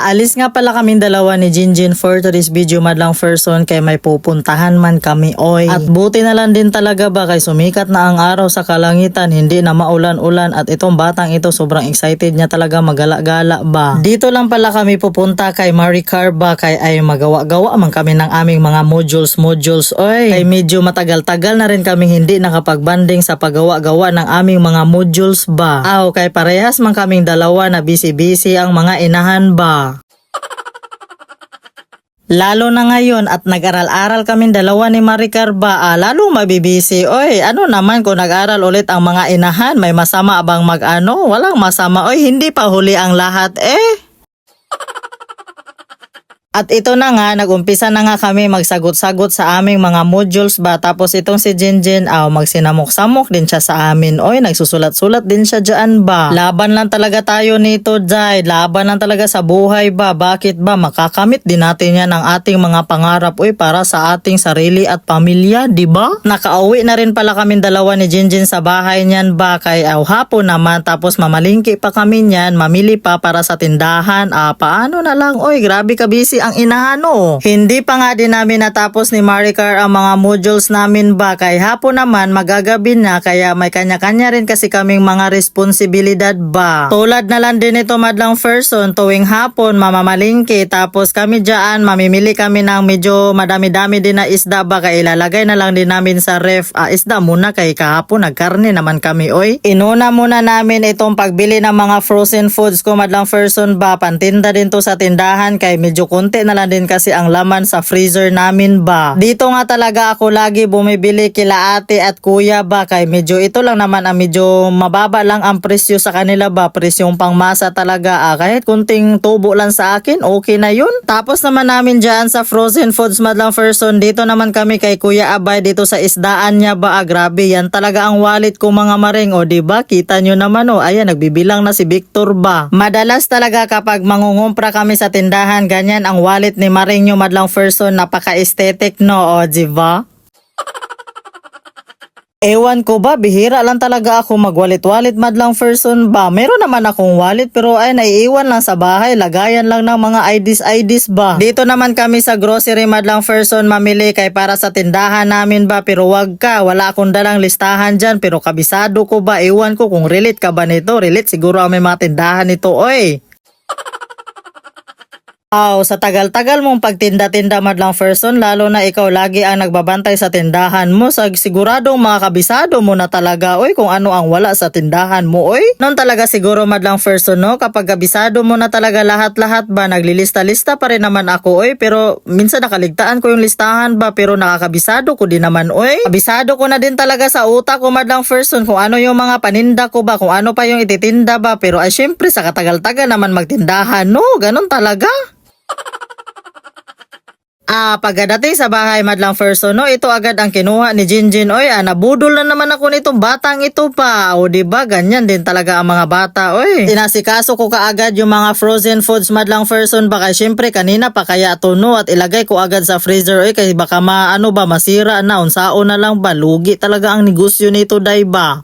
Aalis nga pala kaming dalawa ni Jinjin for today's video madlang person kay may pupuntahan man kami oy. At buti na lang din talaga ba kay sumikat na ang araw sa kalangitan, hindi na maulan-ulan at itong batang ito sobrang excited niya talaga magala-gala ba. Dito lang pala kami pupunta kay Maricar ba kay ay magawa-gawa man kami ng aming mga modules oy. Kay medyo matagal-tagal na rin kami hindi nakapagbanding sa paggawa-gawa ng aming mga modules ba. Aw kay parehas man kaming dalawa na busy-busy ang mga inahan ba. Lalo na ngayon at nag-aral-aral kaming dalawa ni Maricar ba, lalo mabibisi. Oy, ano naman kung nag-aral ulit ang mga inahan, may masama bang mag-ano? Walang masama. Oy, hindi pa huli ang lahat At ito na nga, nag-umpisa na nga kami magsagot-sagot sa aming mga modules ba. Tapos itong si Jinjin, magsinamok-samok din siya sa amin. Oy, nagsusulat-sulat din siya dyan ba. Laban lang talaga tayo nito, Jai. Laban lang talaga sa buhay ba. Bakit ba? Makakamit din natin yan ang ating mga pangarap, oy, para sa ating sarili at pamilya, di ba? Nakauwi na rin pala kami dalawa ni Jinjin sa bahay niyan ba. Kay hapon naman, tapos mamalingki pa kami niyan, mamili pa para sa tindahan. Paano na lang, oy, grabe ka busy ang inahano. Hindi pa nga din namin natapos ni Maricar ang mga modules namin ba, kay hapon naman magagabi na, kaya may kanya-kanya rin kasi kaming mga responsibilidad ba. Tulad na lang din ito madlang person, tuwing hapon mamamalingki, tapos kami dyan mamimili kami ng medyo madami-dami din na isda ba, kaya ilalagay na lang din namin sa ref. Isda muna kay kahapon nagkarne naman kami oy. Inuna muna namin itong pagbili ng mga frozen foods ko madlang person ba, pantinda din to sa tindahan kay medyo konti na lang din kasi ang laman sa freezer namin ba. Dito nga talaga ako lagi bumibili kila ate at kuya ba, kay medyo ito lang naman ang medyo mababa lang ang presyo sa kanila ba, presyong pangmasa talaga. Kahit kunting tubo lang sa akin, okay na yun. Tapos naman namin dyan sa frozen foods madlang person, dito naman kami kay Kuya Abay dito sa isdaan niya ba. Grabe yan talaga ang wallet ko mga maring, o diba kita nyo naman ayan nagbibilang na si Victor ba. Madalas talaga kapag mangungumpra kami sa tindahan, ganyan ang wallet ni Marinho madlang person, napaka-aesthetic no, diba? Ewan ko ba, bihira lang talaga ako magwalit-walit madlang person ba. Meron naman akong wallet pero ay naiiwan lang sa bahay, lagayan lang ng mga IDs ba. Dito naman kami sa grocery madlang person mamili kay para sa tindahan namin ba, pero wag ka, wala akong dalang listahan dyan pero kabisado ko ba, ewan ko kung relate ka ba nito. Relate siguro ang may mga tindahan nito oy. Sa tagal-tagal mong pagtinda-tinda madlang person, lalo na ikaw lagi ang nagbabantay sa tindahan mo, siguradong mga kabisado mo na talaga oy kung ano ang wala sa tindahan mo oy. Noon talaga siguro madlang person no, kapag kabisado mo na talaga lahat-lahat ba, naglilista-lista pa rin naman ako oy, pero minsan nakaligtaan ko yung listahan ba, pero nakakabisado ko din naman oy. Kabisado ko na din talaga sa utak ko madlang person kung ano yung mga paninda ko ba, kung ano pa yung ititinda ba, pero ay syempre sa katagal-tagal naman magtindahan no, ganun talaga. Pagdating sa bahay madlang person no, ito agad ang kinuha ni Jinjin oy. Nabudol na naman ako nitong batang ito pa. O diba, ganyan din talaga ang mga bata oy. Inasikaso ko kaagad yung mga frozen foods madlang person, baka syempre kanina pa kaya tuno at ilagay ko agad sa freezer oy, kasi baka masira na, unsaon na lang ba, lugi talaga ang negosyo nito day ba.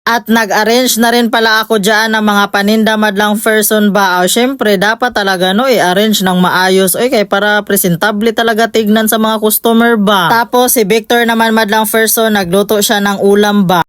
At nag-arrange na rin pala ako dyan ng mga paninda madlang person ba. Syempre dapat talaga no, i-arrange ng maayos kay para presentable talaga tignan sa mga customer ba. Tapos si Victor naman madlang person, nagluto siya ng ulam ba.